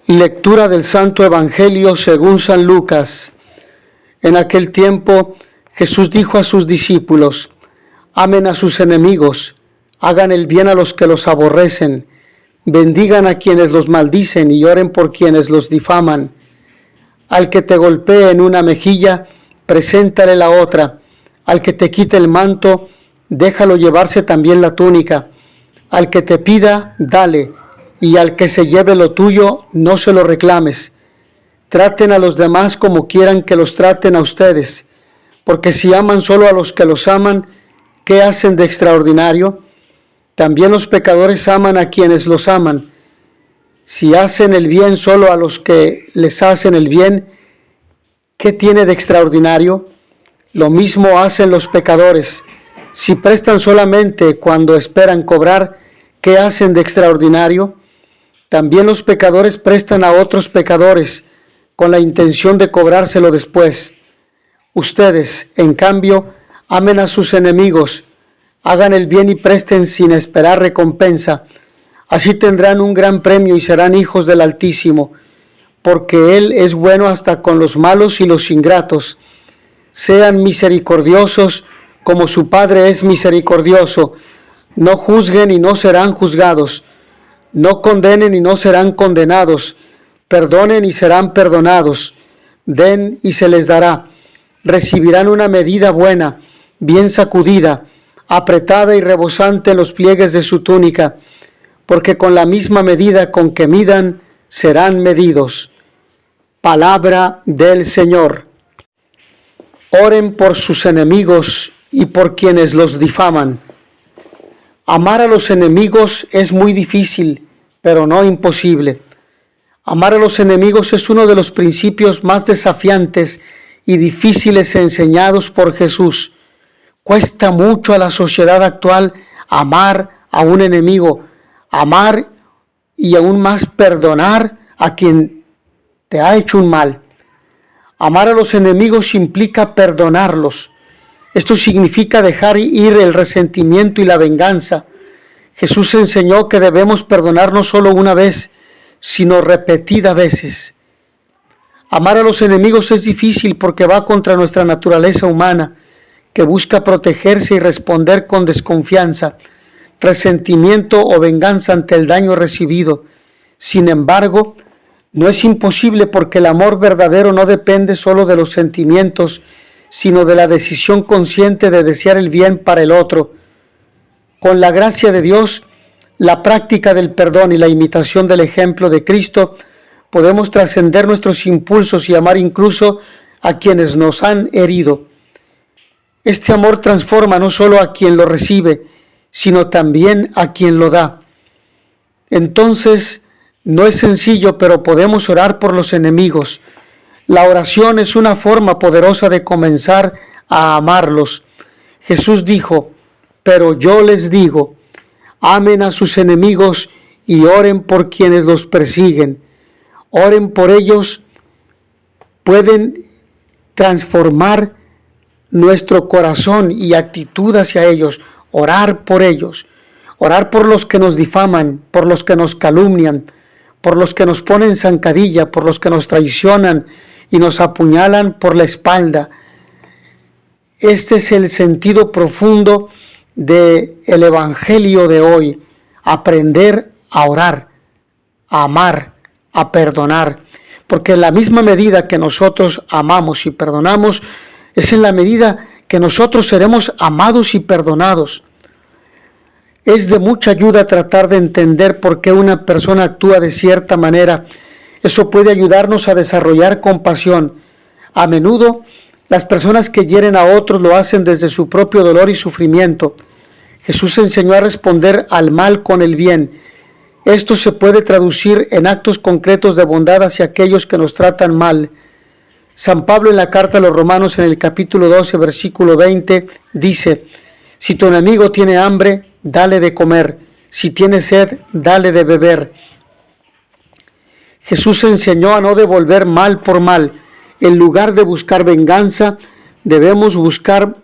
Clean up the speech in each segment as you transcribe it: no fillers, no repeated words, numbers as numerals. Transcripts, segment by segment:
Lectura del Santo Evangelio según San Lucas. En aquel tiempo Jesús dijo a sus discípulos: amen a sus enemigos, hagan el bien a los que los aborrecen, bendigan a quienes los maldicen y oren por quienes los difaman. Al que te golpee en una mejilla, preséntale la otra. Al que te quite el manto, déjalo llevarse también la túnica. Al que te pida, dale, y al que se lleve lo tuyo, no se lo reclames. Traten a los demás como quieran que los traten a ustedes, porque si aman solo a los que los aman, ¿qué hacen de extraordinario? También los pecadores aman a quienes los aman. Si hacen el bien solo a los que les hacen el bien, ¿qué tiene de extraordinario? Lo mismo hacen los pecadores. Si prestan solamente cuando esperan cobrar, ¿qué hacen de extraordinario? También los pecadores prestan a otros pecadores con la intención de cobrárselo después. Ustedes, en cambio, amen a sus enemigos, hagan el bien y presten sin esperar recompensa. Así tendrán un gran premio y serán hijos del Altísimo, porque Él es bueno hasta con los malos y los ingratos. Sean misericordiosos como su Padre es misericordioso. No juzguen y no serán juzgados. No condenen y no serán condenados. Perdonen y serán perdonados. Den y se les dará. Recibirán una medida buena, bien sacudida, apretada y rebosante en los pliegues de su túnica, porque con la misma medida con que midan, serán medidos. Palabra del Señor. Oren por sus enemigos y por quienes los difaman. Amar a los enemigos es muy difícil, pero no imposible. Amar a los enemigos es uno de los principios más desafiantes y difíciles enseñados por Jesús. Cuesta mucho a la sociedad actual amar a un enemigo, amar y aún más perdonar a quien te ha hecho un mal. Amar a los enemigos implica perdonarlos. Esto significa dejar ir el resentimiento y la venganza. Jesús enseñó que debemos perdonar no solo una vez, sino repetidas veces. Amar a los enemigos es difícil porque va contra nuestra naturaleza humana, que busca protegerse y responder con desconfianza, resentimiento o venganza ante el daño recibido. Sin embargo, no es imposible porque el amor verdadero no depende solo de los sentimientos, sino de la decisión consciente de desear el bien para el otro. Con la gracia de Dios, la práctica del perdón y la imitación del ejemplo de Cristo, podemos trascender nuestros impulsos y amar incluso a quienes nos han herido. Este amor transforma no solo a quien lo recibe, sino también a quien lo da. Entonces, no es sencillo, pero podemos orar por los enemigos. La oración es una forma poderosa de comenzar a amarlos. Jesús dijo: pero yo les digo, amen a sus enemigos y oren por quienes los persiguen. Oren por ellos, pueden transformar nuestro corazón y actitud hacia ellos. Orar por ellos, orar por los que nos difaman, por los que nos calumnian, por los que nos ponen zancadilla, por los que nos traicionan y nos apuñalan por la espalda. Este es el sentido profundo del Evangelio de hoy: aprender a orar, a amar, a perdonar, porque en la misma medida que nosotros amamos y perdonamos, es en la medida que nosotros seremos amados y perdonados. Es de mucha ayuda tratar de entender por qué una persona actúa de cierta manera. Eso puede ayudarnos a desarrollar compasión. A menudo, las personas que hieren a otros lo hacen desde su propio dolor y sufrimiento. Jesús enseñó a responder al mal con el bien. Esto se puede traducir en actos concretos de bondad hacia aquellos que nos tratan mal. San Pablo en la carta a los Romanos en el capítulo 12, versículo 20, dice: si tu enemigo tiene hambre, dale de comer. Si tiene sed, dale de beber. Jesús enseñó a no devolver mal por mal. En lugar de buscar venganza, debemos buscar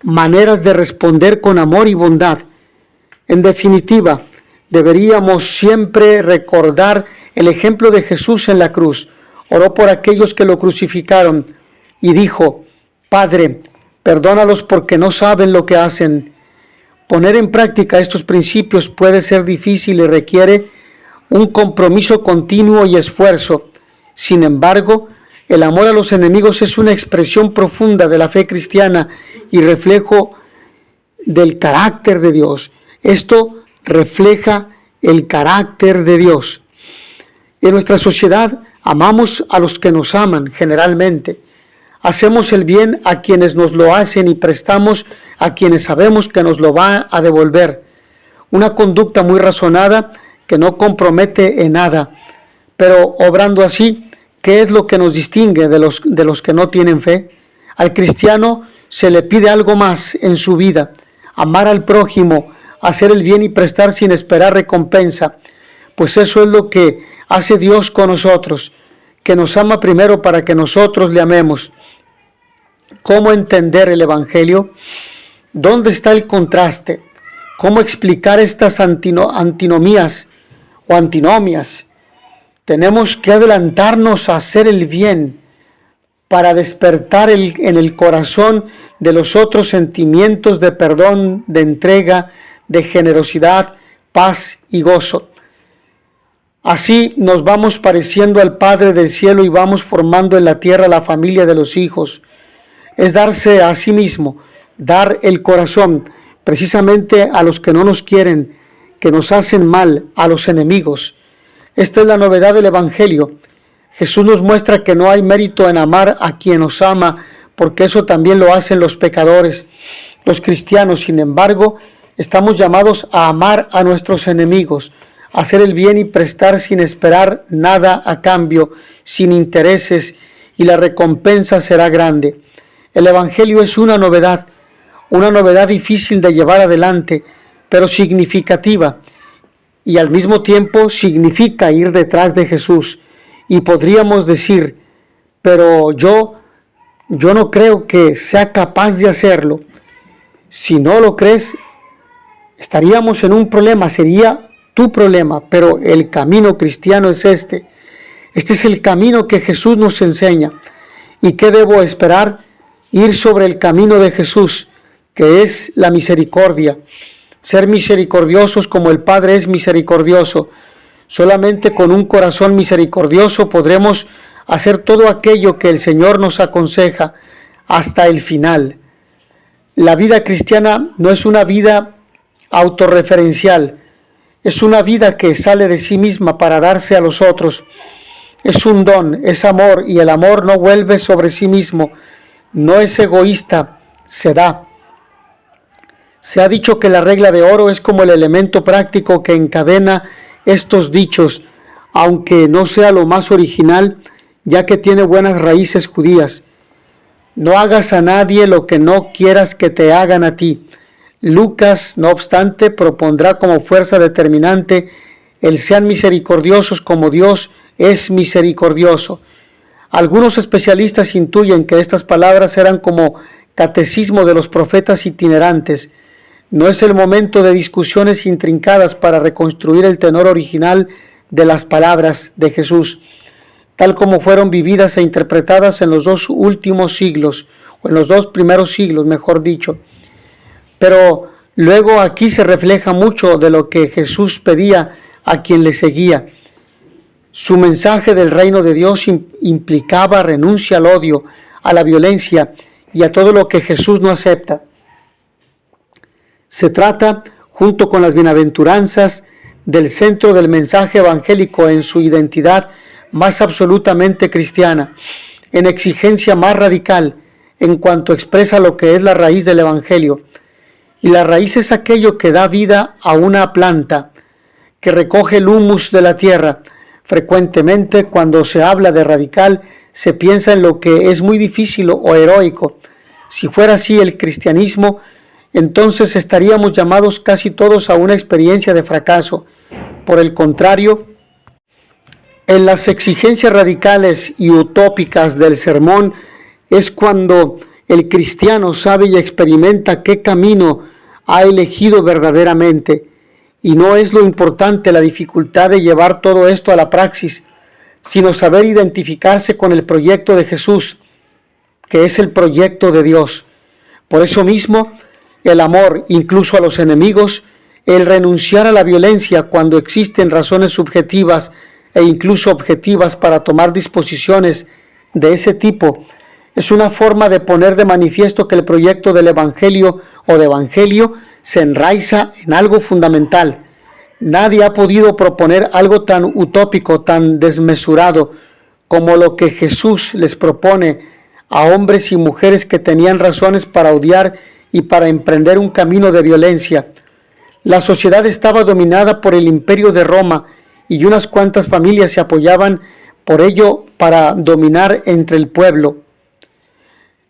maneras de responder con amor y bondad. En definitiva, Deberíamos siempre recordar el ejemplo de Jesús en la cruz. Oró por aquellos que lo crucificaron y dijo: Padre, perdónalos porque no saben lo que hacen. Poner en práctica estos principios puede ser difícil y requiere un compromiso continuo y esfuerzo. Sin embargo, el amor a los enemigos es una expresión profunda de la fe cristiana y reflejo del carácter de Dios. Esto refleja el carácter de Dios. En nuestra sociedad amamos a los que nos aman generalmente. Hacemos el bien a quienes nos lo hacen y prestamos a quienes sabemos que nos lo va a devolver. Una conducta muy razonada que no compromete en nada. Pero obrando así, ¿qué es lo que nos distingue de los que no tienen fe? Al cristiano se le pide algo más en su vida: amar al prójimo, hacer el bien y prestar sin esperar recompensa. Pues eso es lo que hace Dios con nosotros, que nos ama primero para que nosotros le amemos. ¿Cómo entender el Evangelio? ¿Dónde está el contraste? ¿Cómo explicar estas antinomias o antinomias? Tenemos que adelantarnos a hacer el bien para despertar en el corazón de los otros sentimientos de perdón, de entrega, de generosidad, paz y gozo. Así nos vamos pareciendo al Padre del cielo y vamos formando en la tierra la familia de los hijos. Es darse a sí mismo, dar el corazón precisamente a los que no nos quieren, que nos hacen mal, a los enemigos. Esta es la novedad del Evangelio. Jesús nos muestra que no hay mérito en amar a quien nos ama, porque eso también lo hacen los pecadores. Los cristianos, sin embargo, estamos llamados a amar a nuestros enemigos, a hacer el bien y prestar sin esperar nada a cambio, sin intereses, y la recompensa será grande. El Evangelio es una novedad difícil de llevar adelante, pero significativa, y al mismo tiempo significa ir detrás de Jesús. Y podríamos decir: pero yo no creo que sea capaz de hacerlo. Si no lo crees, estaríamos en un problema, sería tu problema, pero el camino cristiano es este. Este es el camino que Jesús nos enseña. ¿Y qué debo esperar? Ir sobre el camino de Jesús, que es la misericordia. Ser misericordiosos como el Padre es misericordioso. Solamente con un corazón misericordioso podremos hacer todo aquello que el Señor nos aconseja hasta el final. La vida cristiana no es una vida autorreferencial, es una vida que sale de sí misma para darse a los otros. Es un don, es amor, y el amor no vuelve sobre sí mismo, no es egoísta, se da. Se ha dicho que la regla de oro es como el elemento práctico que encadena estos dichos, aunque no sea lo más original, ya que tiene buenas raíces judías. No hagas a nadie lo que no quieras que te hagan a ti. Lucas, no obstante, propondrá como fuerza determinante el sean misericordiosos como Dios es misericordioso. Algunos especialistas intuyen que estas palabras eran como catecismo de los profetas itinerantes. No es el momento de discusiones intrincadas para reconstruir el tenor original de las palabras de Jesús, tal como fueron vividas e interpretadas en los 2 últimos siglos, o en los 2 primeros siglos, mejor dicho. Pero luego aquí se refleja mucho de lo que Jesús pedía a quien le seguía. Su mensaje del reino de Dios implicaba renuncia al odio, a la violencia y a todo lo que Jesús no acepta. Se trata, junto con las bienaventuranzas, del centro del mensaje evangélico en su identidad más absolutamente cristiana, en exigencia más radical, en cuanto expresa lo que es la raíz del evangelio. Y la raíz es aquello que da vida a una planta, que recoge el humus de la tierra. Frecuentemente, cuando se habla de radical, se piensa en lo que es muy difícil o heroico. Si fuera así el cristianismo, entonces estaríamos llamados casi todos a una experiencia de fracaso. Por el contrario, en las exigencias radicales y utópicas del sermón es cuando el cristiano sabe y experimenta qué camino ha elegido verdaderamente Y no es lo importante la dificultad de llevar todo esto a la praxis, sino saber identificarse con el proyecto de Jesús, que es el proyecto de Dios. Por eso mismo, el amor incluso a los enemigos, el renunciar a la violencia cuando existen razones subjetivas e incluso objetivas para tomar disposiciones de ese tipo, es una forma de poner de manifiesto que el proyecto del Evangelio o de Evangelio se enraiza en algo fundamental. Nadie ha podido proponer algo tan utópico, tan desmesurado, como lo que Jesús les propone a hombres y mujeres que tenían razones para odiar y para emprender un camino de violencia. La sociedad estaba dominada por el imperio de Roma y unas cuantas familias se apoyaban por ello para dominar entre el pueblo.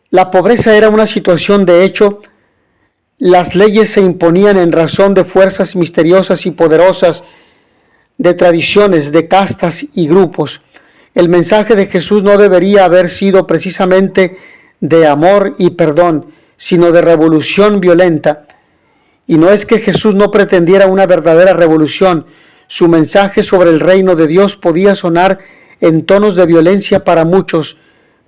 La pobreza era una situación de hecho. Las leyes se imponían en razón de fuerzas misteriosas y poderosas, de tradiciones, de castas y grupos. El mensaje de Jesús no debería haber sido precisamente de amor y perdón, sino de revolución violenta. Y no es que Jesús no pretendiera una verdadera revolución. Su mensaje sobre el reino de Dios podía sonar en tonos de violencia para muchos,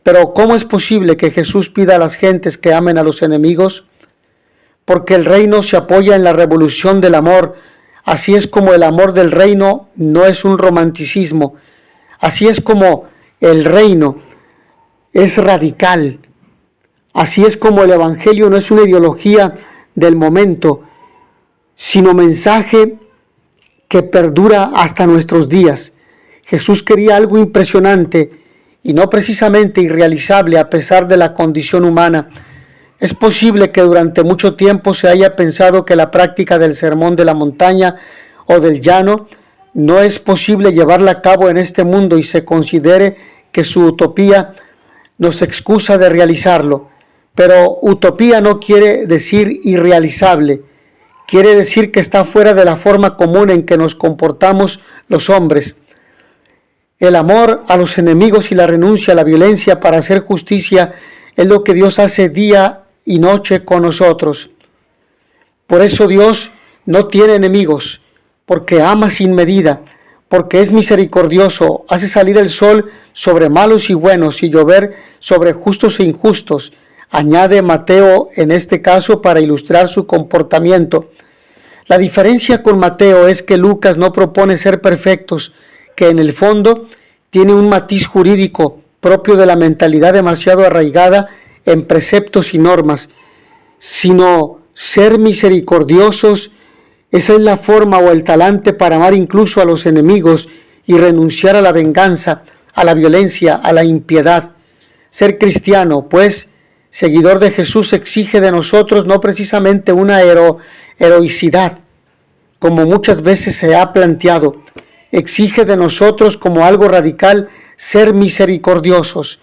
pero ¿cómo es posible que Jesús pida a las gentes que amen a los enemigos? Porque el reino se apoya en la revolución del amor. Así es como el amor del reino no es un romanticismo. Así es como el reino es radical. Así es como el Evangelio no es una ideología del momento, sino mensaje que perdura hasta nuestros días. Jesús quería algo impresionante y no precisamente irrealizable a pesar de la condición humana. Es posible que durante mucho tiempo se haya pensado que la práctica del sermón de la montaña o del llano no es posible llevarla a cabo en este mundo y se considere que su utopía nos excusa de realizarlo. Pero utopía no quiere decir irrealizable, quiere decir que está fuera de la forma común en que nos comportamos los hombres. El amor a los enemigos y la renuncia a la violencia para hacer justicia es lo que Dios hace día y noche con nosotros. Por eso Dios no tiene enemigos, porque ama sin medida, porque es misericordioso, hace salir el sol sobre malos y buenos y llover sobre justos e injustos. Añade Mateo en este caso para ilustrar su comportamiento. La diferencia con Mateo es que Lucas no propone ser perfectos, que en el fondo tiene un matiz jurídico propio de la mentalidad demasiado arraigada en preceptos y normas, sino ser misericordiosos. Esa es la forma o el talante para amar incluso a los enemigos y renunciar a la venganza, a la violencia, a la impiedad. Ser cristiano, pues, seguidor de Jesús, exige de nosotros no precisamente una heroicidad, como muchas veces se ha planteado. Exige de nosotros como algo radical ser misericordiosos.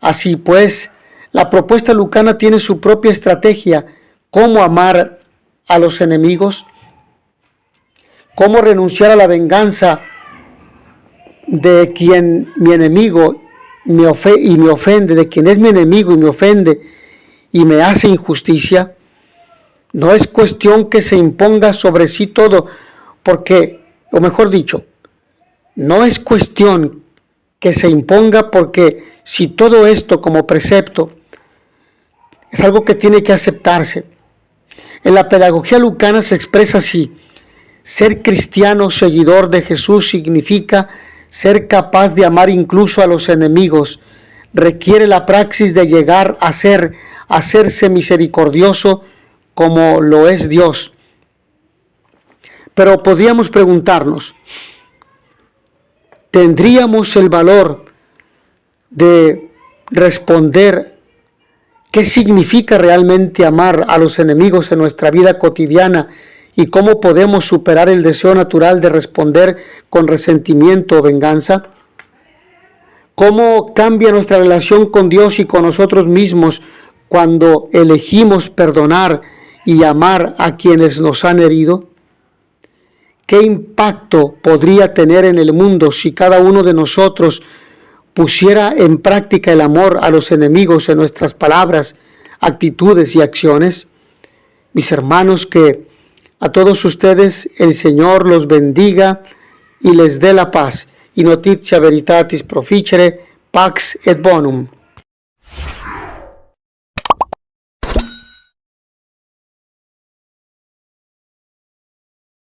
Así pues, la propuesta lucana tiene su propia estrategia. ¿Cómo amar a los enemigos? ¿Cómo renunciar a la venganza de quien mi enemigo me ofende, de quien es mi enemigo y me ofende y me hace injusticia? No es cuestión que se imponga sobre sí todo, porque, o mejor dicho, no es cuestión que se imponga porque si todo esto como precepto es algo que tiene que aceptarse. En la pedagogía lucana se expresa así: ser cristiano seguidor de Jesús significa ser capaz de amar incluso a los enemigos. Requiere la praxis de llegar a hacerse misericordioso como lo es Dios. Pero podríamos preguntarnos, ¿tendríamos el valor de responder qué significa realmente amar a los enemigos en nuestra vida cotidiana y cómo podemos superar el deseo natural de responder con resentimiento o venganza? ¿Cómo cambia nuestra relación con Dios y con nosotros mismos cuando elegimos perdonar y amar a quienes nos han herido? ¿Qué impacto podría tener en el mundo si cada uno de nosotros pusiera en práctica el amor a los enemigos en nuestras palabras, actitudes y acciones? Mis hermanos, que A todos ustedes el Señor los bendiga y les dé la paz. Y notitia veritatis proficere, pax et bonum.